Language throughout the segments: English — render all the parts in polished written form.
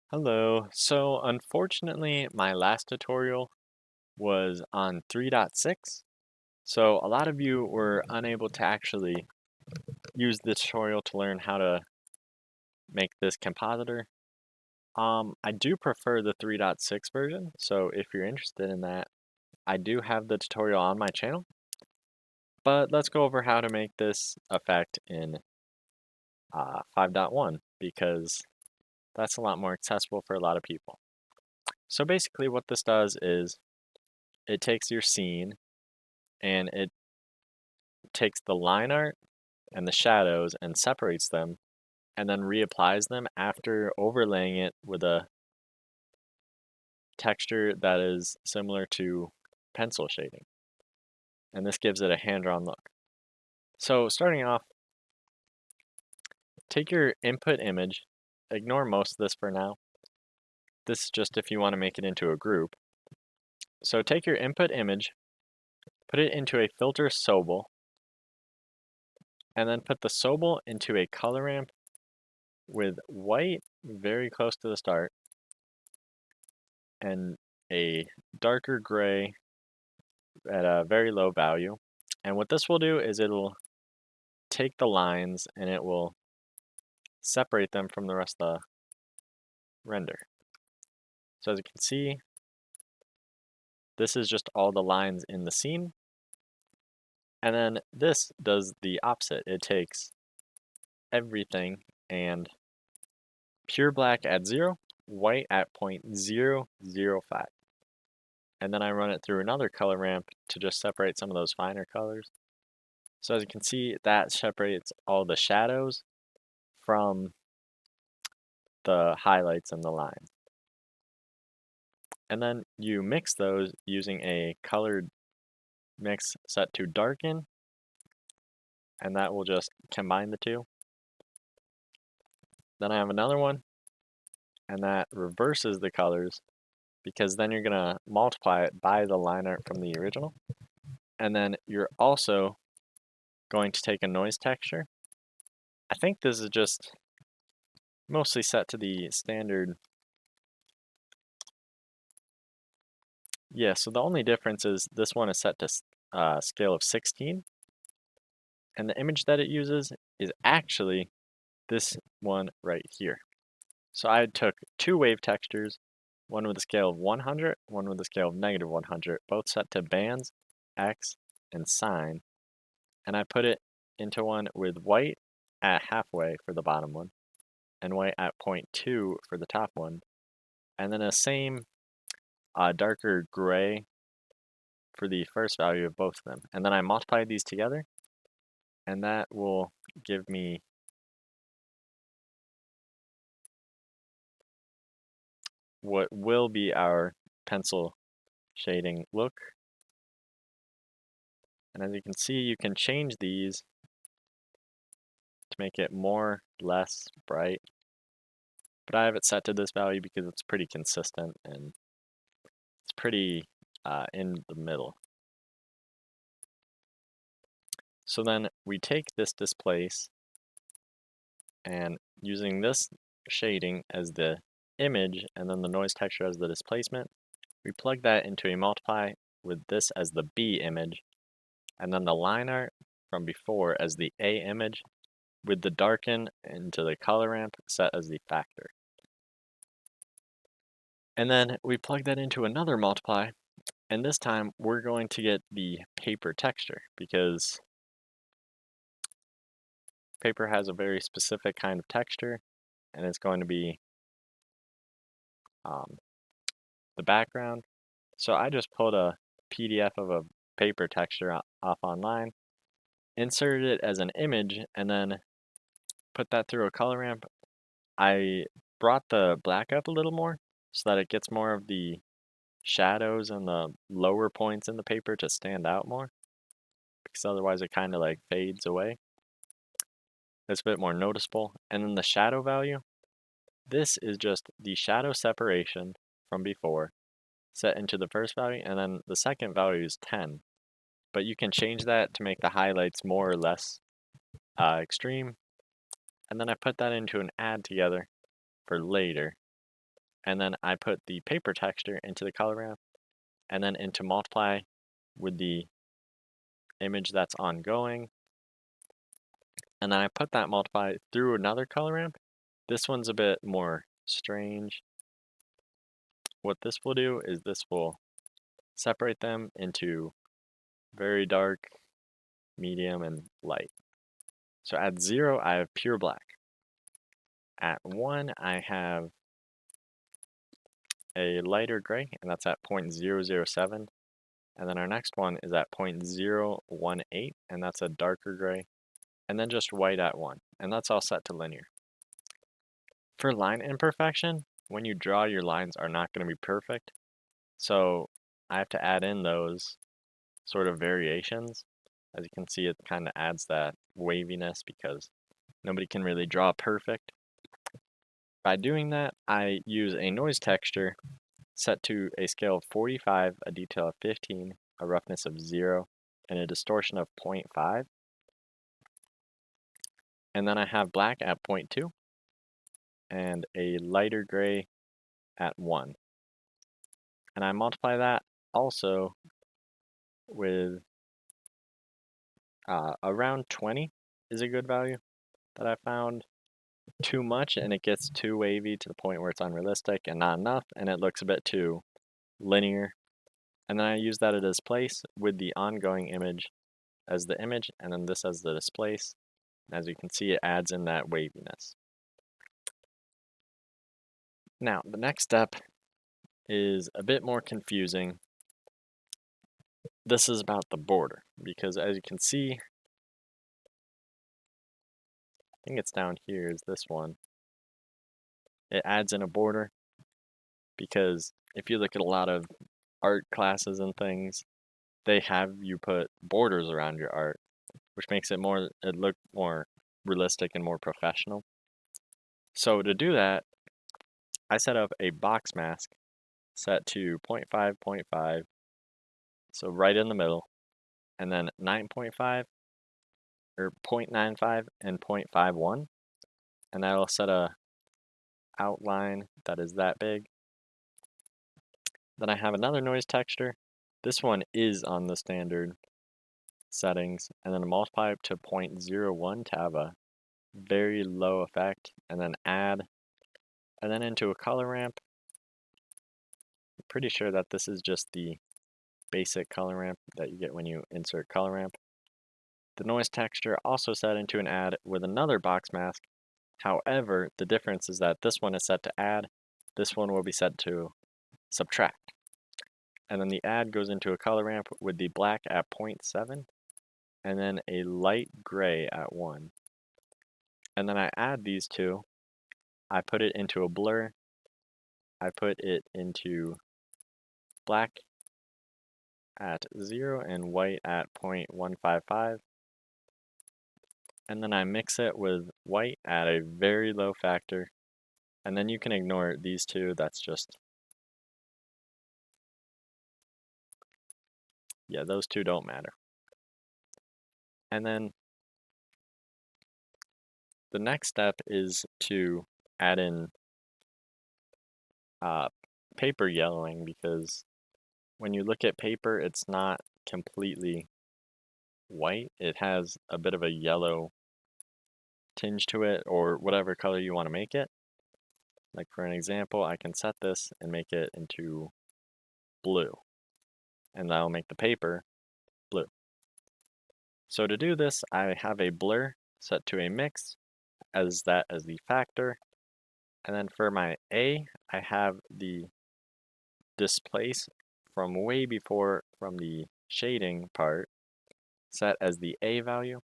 Hello. So unfortunately, my last tutorial was on 3.6. So a lot of you were unable to actually use the tutorial to learn how to make this compositor. I do prefer the 3.6 version. So if you're interested in that, I do have the tutorial on my channel. But let's go over how to make this effect in 5.1 because that's a lot more accessible for a lot of people. So basically what this does is it takes your scene and it takes the line art and the shadows and separates them and then reapplies them after overlaying it with a texture that is similar to pencil shading. And this gives it a hand-drawn look. So starting off, take your input image, ignore most of this for now. This is just if you want to make it into a group. So take your input image, put it into a filter Sobel, and then put the Sobel into a color ramp with white very close to the start and a darker gray at a very low value. And what this will do is it'll take the lines and it will separate them from the rest of the render. So as you can see, this is just all the lines in the scene. And then this does the opposite. It takes everything and pure black at 0, white at 0.005. And then I run it through another color ramp to just separate some of those finer colors. So as you can see, that separates all the shadows from the highlights and the lines. And then you mix those using a colored mix set to darken, and that will just combine the two. Then I have another one, and that reverses the colors because then you're gonna multiply it by the line art from the original. And then you're also going to take a noise texture. I think this is just mostly set to the standard. Yeah, so the only difference is this one is set to scale of 16, and the image that it uses is actually this one right here. So I took two wave textures, one with a scale of 100, one with a scale of negative 100, both set to bands, X, and sine, and I put it into one with white at halfway for the bottom one, and white at 0.2 for the top one, and then a same darker gray for the first value of both of them. And then I multiplied these together, and that will give me what will be our pencil shading look. And as you can see, you can change these to make it more, less bright. But I have it set to this value because it's pretty consistent and it's pretty in the middle. So then we take this displace and using this shading as the image and then the noise texture as the displacement, we plug that into a multiply with this as the B image and then the line art from before as the A image with the darken into the color ramp set as the factor. And then we plug that into another multiply, and this time we're going to get the paper texture because paper has a very specific kind of texture and it's going to be um, the background. So I just pulled a PDF of a paper texture off online, inserted it as an image, and then put that through a color ramp. I brought the black up a little more so that it gets more of the shadows and the lower points in the paper to stand out more because otherwise it kind of like fades away. It's a bit more noticeable. And then the shadow value, this is just the shadow separation from before set into the first value, and then the second value is 10. But you can change that to make the highlights more or less extreme. And then I put that into an add together for later. and then I put the paper texture into the color ramp, and then into multiply with the image that's ongoing, and then I put that multiply through another color ramp. This one's a bit more strange. What this will do is this will separate them into very dark, medium, and light. So at 0, I have pure black. At 1, I have a lighter gray, and that's at 0.007. And then our next one is at 0.018, and that's a darker gray. And then just white at 1, and that's all set to linear. For line imperfection, when you draw, your lines are not going to be perfect. So I have to add in those sort of variations. As you can see, it kind of adds that waviness because nobody can really draw perfect. By doing that, I use a noise texture set to a scale of 45, a detail of 15, a roughness of 0, and a distortion of 0.5. And then I have black at 0.2 and a lighter gray at 1. And I multiply that also with around 20 is a good value that I found. Too much and it gets too wavy to the point where it's unrealistic, and not enough and it looks a bit too linear. And then I use that as a displace with the ongoing image as the image, and then this as the displace. As you can see, it adds in that waviness. Now, the next step is a bit more confusing. This is about the border, because as you can see, I think it's down here is this one. It adds in a border because if you look at a lot of art classes and things, they have you put borders around your art, which makes it look more realistic and more professional. So to do that, I set up a box mask set to 0.5, 0.5, so right in the middle, and then 9.5 or 0.95 and 0.51, and that'll set a outline that is that big. Then I have another noise texture. This one is on the standard settings, and then multiply up to 0.01 to have a very low effect, and then add, and then into a color ramp. I'm pretty sure that this is just the basic color ramp that you get when you insert color ramp. The noise texture also set into an add with another box mask. However, the difference is that this one is set to add, this one will be set to subtract. And then the add goes into a color ramp with the black at 0.7, and then a light gray at 1. And then I add these two, I put it into a blur, I put it into black at 0 and white at 0.155. And then I mix it with white at a very low factor. And then you can ignore these two, that's just, yeah, those two don't matter. And then the next step is to add in paper yellowing, because when you look at paper, it's not completely white. It has a bit of a yellow tinge to it, or whatever color you want to make it. Like for an example, I can set this and make it into blue, and that'll make the paper blue. So to do this, I have a blur set to a mix as the factor. And then for my A, I have the displace from way before from the shading part set as the A value.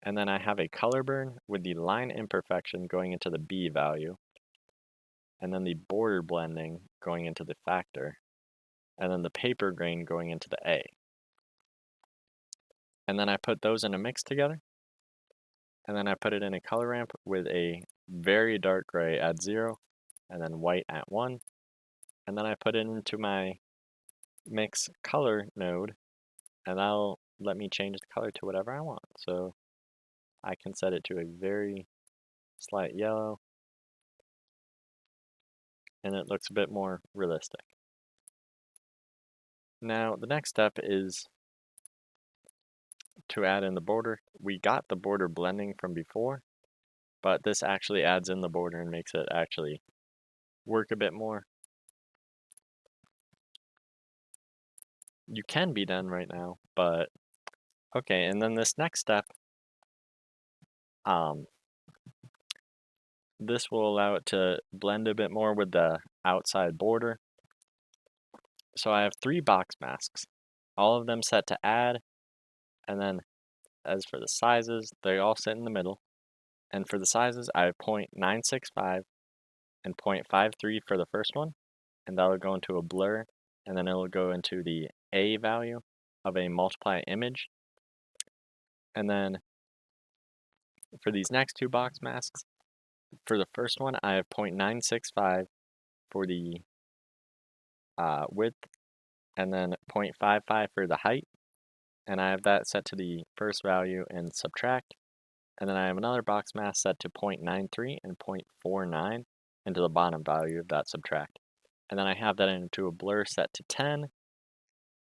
And then I have a color burn with the line imperfection going into the B value. And then the border blending going into the factor. And then the paper grain going into the A. And then I put those in a mix together. And then I put it in a color ramp with a very dark gray at 0, and then white at 1. And then I put it into my mix color node, and that'll let me change the color to whatever I want. So I can set it to a very slight yellow. and it looks a bit more realistic. Now, the next step is to add in the border. We got the border blending from before, but this actually adds in the border and makes it actually work a bit more. You can be done right now, but okay, and then this next step, um, this will allow it to blend a bit more with the outside border. So I have 3 box masks, all of them set to add, and then as for the sizes, they all sit in the middle. And for the sizes, I have 0.965 and 0.53 for the first one, and that'll go into a blur, and then it'll go into the A value of a multiply image. And then for these next 2 box masks, for the first one, I have 0.965 for the width, and then 0.55 for the height, and I have that set to the first value and subtract. And then I have another box mask set to 0.93 and 0.49 into the bottom value of that subtract. And then I have that into a blur set to 10,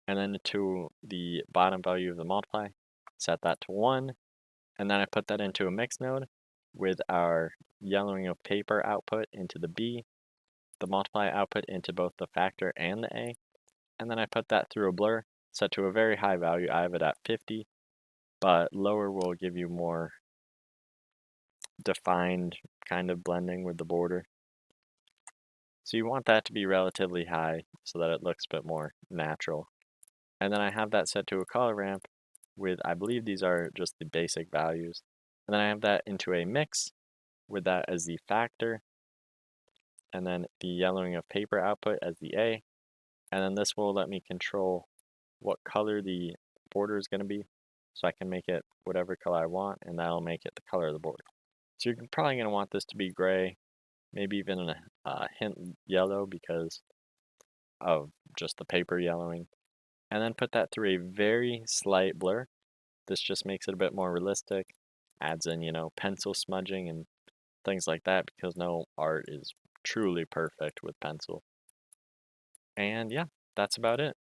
and then to the bottom value of the multiply, set that to 1, and then I put that into a mix node with our yellowing of paper output into the B, the multiply output into both the factor and the A, and then I put that through a blur set to a very high value. I have it at 50, but lower will give you more defined kind of blending with the border. So you want that to be relatively high so that it looks a bit more natural. And then I have that set to a color ramp with, I believe these are just the basic values. And then I have that into a mix with that as the factor, and then the yellowing of paper output as the A. And then this will let me control what color the border is going to be. So I can make it whatever color I want, and that'll make it the color of the border. So you're probably going to want this to be gray, maybe even a hint yellow because of just the paper yellowing. And then put that through a very slight blur. This just makes it a bit more realistic, adds in, pencil smudging and things like that because no art is truly perfect with pencil. And yeah, that's about it.